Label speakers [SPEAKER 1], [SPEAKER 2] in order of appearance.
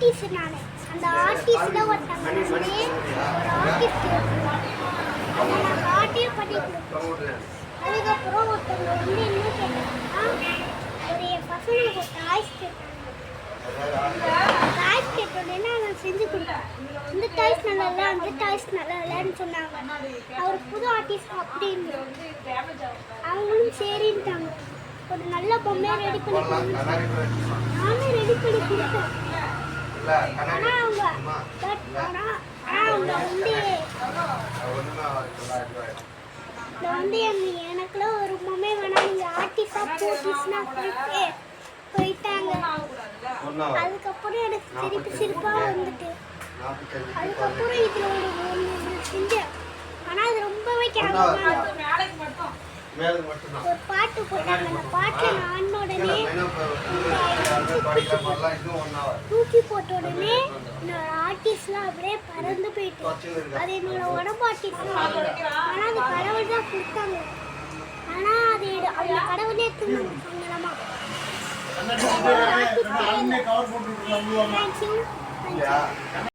[SPEAKER 1] Artist நான். அந்த ஆர்டிஸ்ட்ல ஒருத்தங்க வந்து ஒரு ஆர்டிஸ்ட் அதை நான் காட்டியே பண்ணி கொடுத்தேன். அதுக்கப்புறம் ஒருத்தவங்க வந்து என்ன கேட்டாங்கன்னா, ஒரு என் பசங்களுக்கு ஒரு டாய்ஸ் கேட்டாங்க. டாய்ஸ் கேட்டோடனே நான் செஞ்சு கொடுத்தேன். இந்த டாய்ஸ் நல்லா இல்லை, அந்த டாய்ஸ் நல்லா இல்லைன்னு சொன்னாங்க. அவர் புது ஆர்டிஸ்ட் அப்படின்னு அவங்களும் சரின்ட்டாங்க. ஒரு நல்ல பொம்மையை ரெடி பண்ணி கொடுத்தேன். நானும் ரெடி பண்ணி கொடுத்தேன். ஆனால் அவங்க வந்து எனக்குலாம் ஒரு பொம்மை வேணாம், நீங்கள் ஆர்டிஸ்டாக போட்டிஸ்னா போயிட்டாங்க. அதுக்கப்புறம் எனக்கு சிரிப்பாக வந்துட்டு அதுக்கப்புறம் இதில் ஒன்று செஞ்சேன். ஆனால் அது ரொம்பவே கேவலமாக ஒரு பாட்டு போட்டாங்க. அந்த பாட்டில் நான் ஆடின உடனே தூக்கி போட்ட உடனே என்னோட ஆர்டிஸ்ட்லாம் அப்படியே பறந்து போயிட்டு அது என்னோட உடம்பு ஆர்டிஸ்ட். ஆனால் அது கடவுள் தான் கொடுத்தாங்க. ஆனால் அது அந்த கடவுளே எடுத்துருந்தாங்க சங்கடமா. தேங்க்யூ.